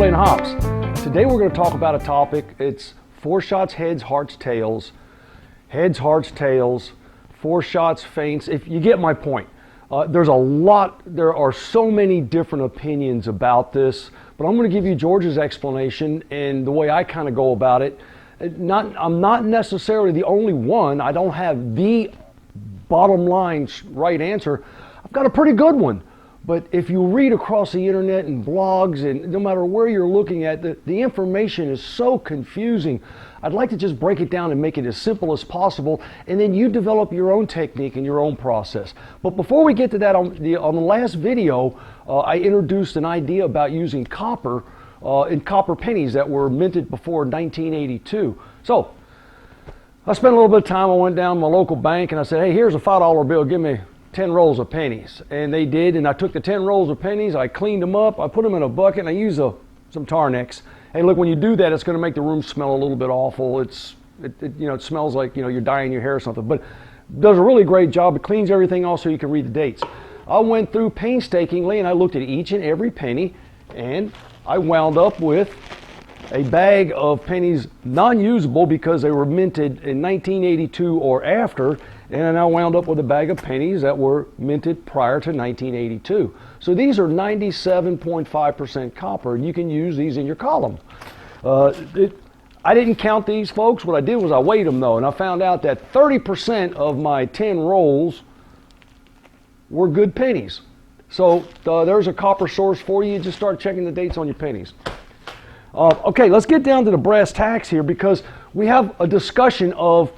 Barley and hops. Today we're going to talk about a topic. It's foreshots, heads, hearts, tails. Heads, hearts, tails. Foreshots, feints. If you get my point. There are so many different opinions about this, but I'm going to give you George's explanation and the way I kind of go about it. I'm not necessarily the only one. I don't have the bottom line right answer. I've got a pretty good one. But if you read across the internet and blogs, and no matter where you're looking at, the information is so confusing. I'd like to just break it down and make it as simple as possible, and then you develop your own technique and your own process. But before we get to that, on the last video, I introduced an idea about using copper in copper pennies that were minted before 1982. So I spent a little bit of time. I went down to my local bank and I said, hey, here's a $5 bill. Give me 10 rolls of pennies. And they did, and I took the 10 rolls of pennies, I cleaned them up, I put them in a bucket, and I used some Tarnex. Hey, look, when you do that, it's going to make the room smell a little bit awful. It smells like, you're dyeing your hair or something, but it does a really great job. It cleans everything off so you can read the dates. I went through painstakingly, and I looked at each and every penny, and I wound up with a bag of pennies non-usable because they were minted in 1982 or after, and I wound up with a bag of pennies that were minted prior to 1982. So these are 97.5% copper, and you can use these in your column. I didn't count these, folks. What I did was I weighed them, though, and I found out that 30% of my 10 rolls were good pennies. So there's a copper source for you. Just start checking the dates on your pennies. Okay, let's get down to the brass tacks here, because we have a discussion of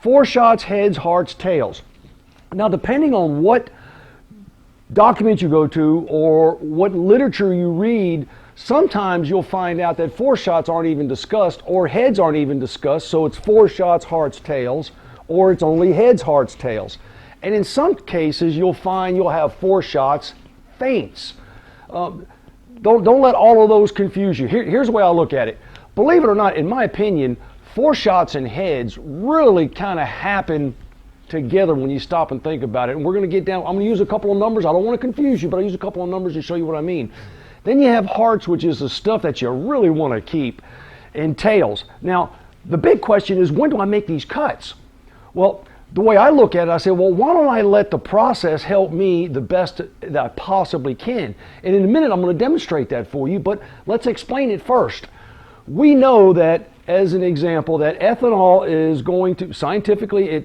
foreshots, heads, hearts, tails. Now, depending on what document you go to or what literature you read, sometimes you'll find out that foreshots aren't even discussed or heads aren't even discussed, so it's foreshots, hearts, tails, or it's only heads, hearts, tails. And in some cases, you'll find you'll have foreshots, feints. Don't let all of those confuse you. Here's the way I look at it. Believe it or not, in my opinion, foreshots and heads really kind of happen together when you stop and think about it. And we're going to get down, I'm going to use a couple of numbers. I don't want to confuse you, but I'll use a couple of numbers to show you what I mean. Then you have hearts, which is the stuff that you really want to keep, and tails. Now, the big question is, when do I make these cuts? Well, the way I look at it, I say, well, why don't I let the process help me the best that I possibly can? And in a minute, I'm going to demonstrate that for you, but let's explain it first. We know that, as an example, that ethanol is going to, scientifically,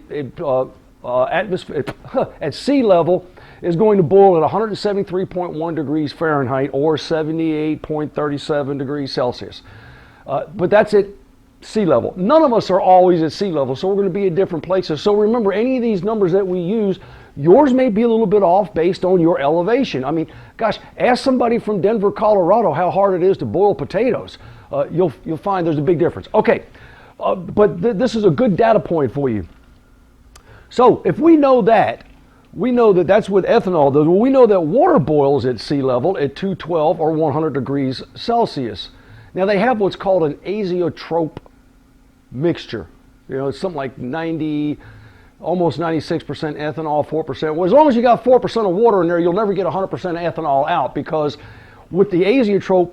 at sea level, is going to boil at 173.1 degrees Fahrenheit or 78.37 degrees Celsius. But that's at sea level. None of us are always at sea level, so we're going to be at different places. So remember, any of these numbers that we use, yours may be a little bit off based on your elevation. I mean, gosh, ask somebody from Denver, Colorado how hard it is to boil potatoes. You'll find there's a big difference. Okay, but this is a good data point for you. So if we know that that's with ethanol. We know that water boils at sea level at 212 or 100 degrees Celsius. Now they have what's called an azeotrope mixture. It's something like 90, almost 96% ethanol, 4%. Well, as long as you got 4% of water in there, you'll never get 100% ethanol out, because with the azeotrope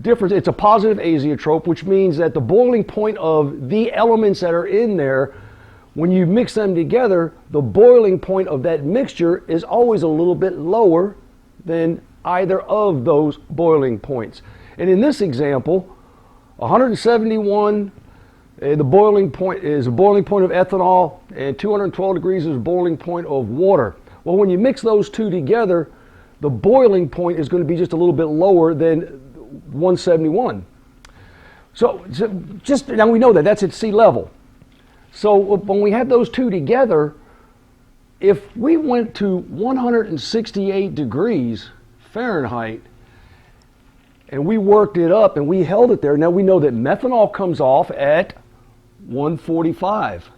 difference, it's a positive azeotrope, which means that the boiling point of the elements that are in there, when you mix them together, the boiling point of that mixture is always a little bit lower than either of those boiling points. And in this example, 171, the boiling point is a boiling point of ethanol, and 212 degrees is a boiling point of water. Well, when you mix those two together, the boiling point is going to be just a little bit lower than 171. So just now we know that that's at sea level. So when we have those two together, if we went to 168 degrees Fahrenheit and we worked it up and we held it there, now we know that methanol comes off at 145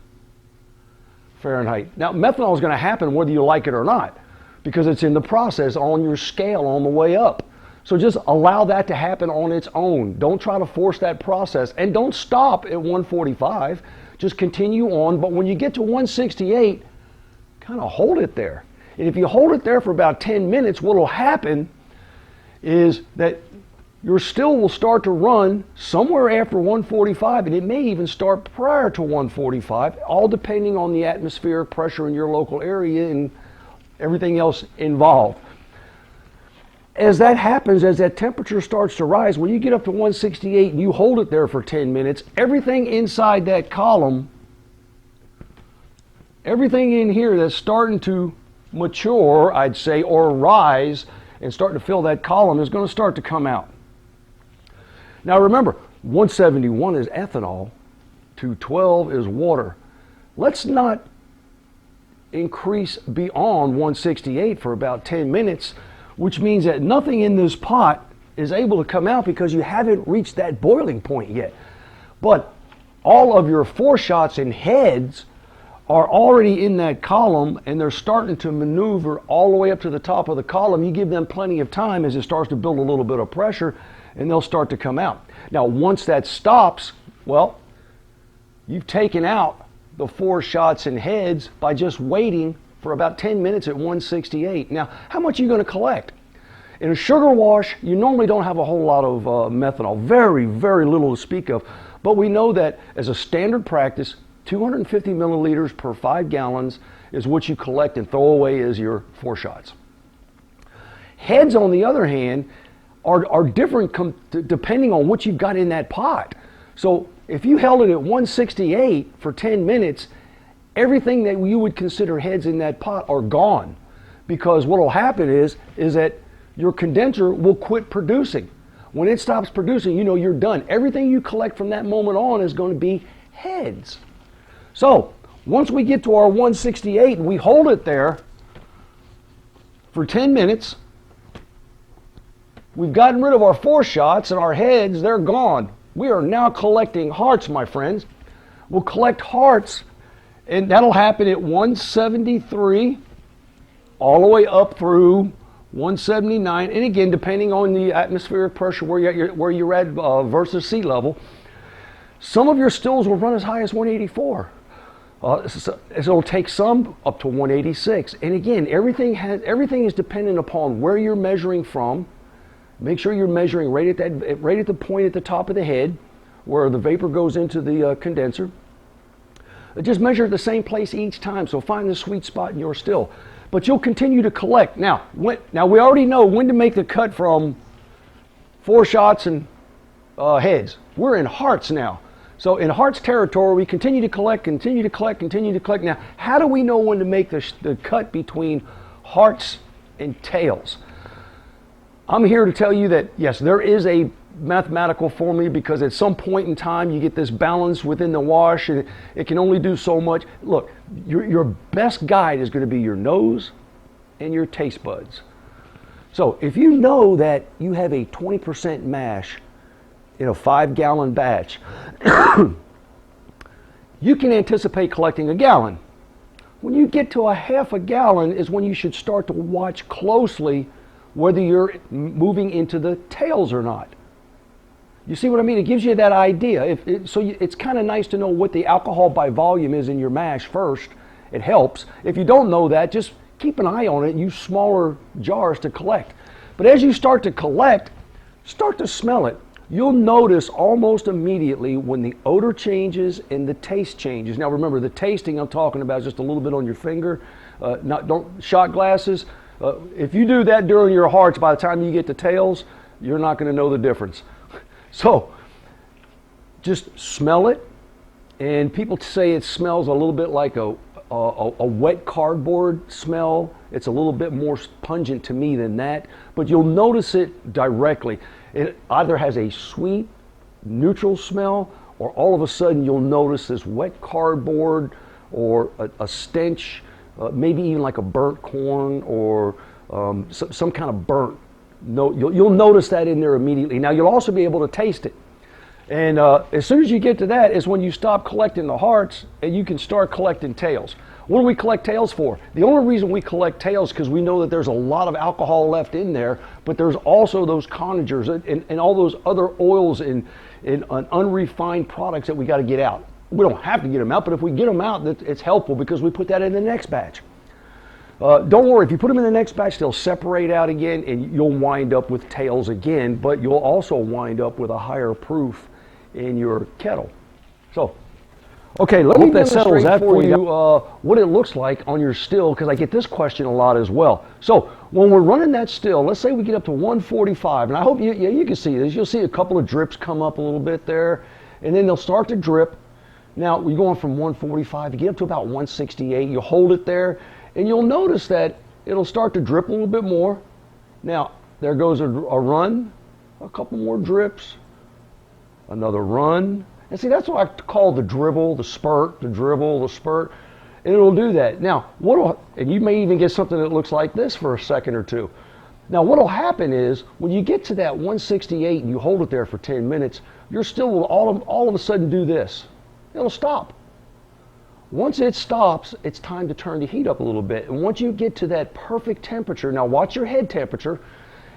Fahrenheit. Now methanol is going to happen whether you like it or not, because it's in the process on your scale on the way up. So just allow that to happen on its own. Don't try to force that process, and don't stop at 145. Just continue on, but when you get to 168, kind of hold it there. And if you hold it there for about 10 minutes, what will happen is that your still will start to run somewhere after 145, and it may even start prior to 145, all depending on the atmospheric pressure in your local area and everything else involved. As that happens, as that temperature starts to rise, when you get up to 168 and you hold it there for 10 minutes, everything inside that column, everything in here that's starting to mature, I'd say, or rise and start to fill that column is going to start to come out. Now remember, 171 is ethanol, 212 is water. Let's not increase beyond 168 for about 10 minutes, which means that nothing in this pot is able to come out because you haven't reached that boiling point yet. But all of your foreshots and heads are already in that column, and they're starting to maneuver all the way up to the top of the column. You give them plenty of time as it starts to build a little bit of pressure, and they'll start to come out. Now, once that stops, well, you've taken out the foreshots and heads by just waiting for about 10 minutes at 168. Now, how much are you going to collect? In a sugar wash, you normally don't have a whole lot of methanol, very, very little to speak of. But we know that as a standard practice, 250 milliliters per 5 gallons is what you collect and throw away as your foreshots. Heads, on the other hand, are different depending on what you've got in that pot. So if you held it at 168 for 10 minutes, everything that you would consider heads in that pot are gone, because what will happen is that your condenser will quit producing. When it stops producing, you know you're done. Everything you collect from that moment on is going to be heads. So once we get to our 168 and we hold it there for 10 minutes, we've gotten rid of our foreshots and our heads, they're gone. We are now collecting hearts, my friends. We'll collect hearts, and that'll happen at 173 all the way up through 179, and again, depending on the atmospheric pressure where you're at versus sea level. Some of your stills will run as high as 184. So it'll take some up to 186. And again, everything is dependent upon where you're measuring from. Make sure you're measuring right at the point at the top of the head where the vapor goes into the condenser. Just measure at the same place each time, so find the sweet spot in your still. But you'll continue to collect. Now we already know when to make the cut from foreshots and heads. We're in hearts now. So in hearts territory, we continue to collect. Now, how do we know when to make the cut between hearts and tails? I'm here to tell you that, yes, there is a mathematical formula, because at some point in time you get this balance within the wash and it can only do so much. Look, your best guide is going to be your nose and your taste buds. So if you know that you have a 20% mash in a 5-gallon batch, you can anticipate collecting a gallon. When you get to a half a gallon is when you should start to watch closely whether you're moving into the tails or not. You see what I mean? It gives you that idea. It's kind of nice to know what the alcohol by volume is in your mash first. It helps. If you don't know that, just keep an eye on it and use smaller jars to collect. But as you start to collect, start to smell it. You'll notice almost immediately when the odor changes and the taste changes. Now remember, the tasting I'm talking about is just a little bit on your finger. Don't shot glasses. If you do that during your hearts, by the time you get to tails, you're not going to know the difference. So just smell it, and people say it smells a little bit like a wet cardboard smell. It's a little bit more pungent to me than that, but you'll notice it directly. It either has a sweet, neutral smell, or all of a sudden you'll notice this wet cardboard or a stench, maybe even like a burnt corn or some kind of burnt. No, you'll notice that in there immediately. Now you'll also be able to taste it. And as soon as you get to that is when you stop collecting the hearts and you can start collecting tails. What do we collect tails for? The only reason we collect tails is because we know that there's a lot of alcohol left in there, but there's also those conagers and all those other oils and unrefined products that we got to get out. We don't have to get them out, but if we get them out, it's helpful because we put that in the next batch. Don't worry, if you put them in the next batch, they'll separate out again and you'll wind up with tails again, but you'll also wind up with a higher proof in your kettle. So, okay, let me demonstrate for you what it looks like on your still, because I get this question a lot as well. So, when we're running that still, let's say we get up to 145, and I hope you can see this. You'll see a couple of drips come up a little bit there, and then they'll start to drip. Now, we're going from 145 to get up to about 168. You hold it there, and you'll notice that it'll start to drip a little bit more. Now, there goes a run, a couple more drips, another run. And see, that's what I call the dribble, the spurt, the dribble, the spurt. And it'll do that. Now, and you may even get something that looks like this for a second or two. Now, what'll happen is, when you get to that 168 and you hold it there for 10 minutes, your still will all of a sudden do this. It'll stop. Once it stops, it's time to turn the heat up a little bit. And once you get to that perfect temperature, now watch your head temperature,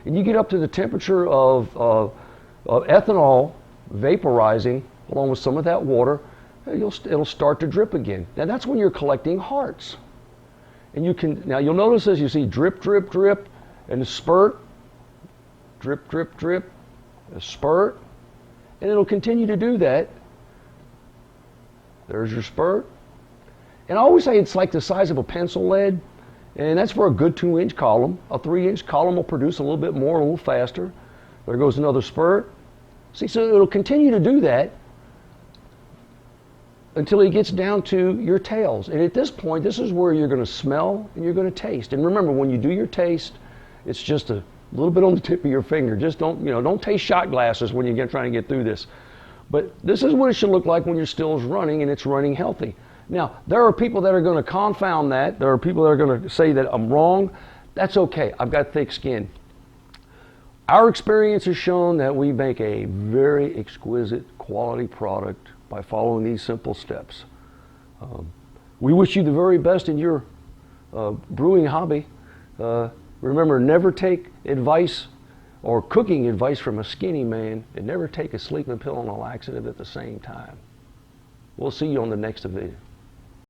and you get up to the temperature of ethanol vaporizing along with some of that water, it'll start to drip again. Now that's when you're collecting hearts. And now you'll notice as you see drip, drip, drip, and a spurt, drip, drip, drip, a spurt, and it'll continue to do that. There's your spurt. And I always say it's like the size of a pencil lead, and that's for a good 2-inch column. A 3-inch column will produce a little bit more, a little faster. There goes another spurt. See, so it'll continue to do that until it gets down to your tails. And at this point, this is where you're going to smell and you're going to taste. And remember, when you do your taste, it's just a little bit on the tip of your finger. Just don't taste shot glasses when you're trying to get through this. But this is what it should look like when your still is running and it's running healthy. Now, there are people that are going to confound that. There are people that are going to say that I'm wrong. That's okay. I've got thick skin. Our experience has shown that we make a very exquisite quality product by following these simple steps. We wish you the very best in your brewing hobby. Remember, never take advice or cooking advice from a skinny man, and never take a sleeping pill and a laxative at the same time. We'll see you on the next video.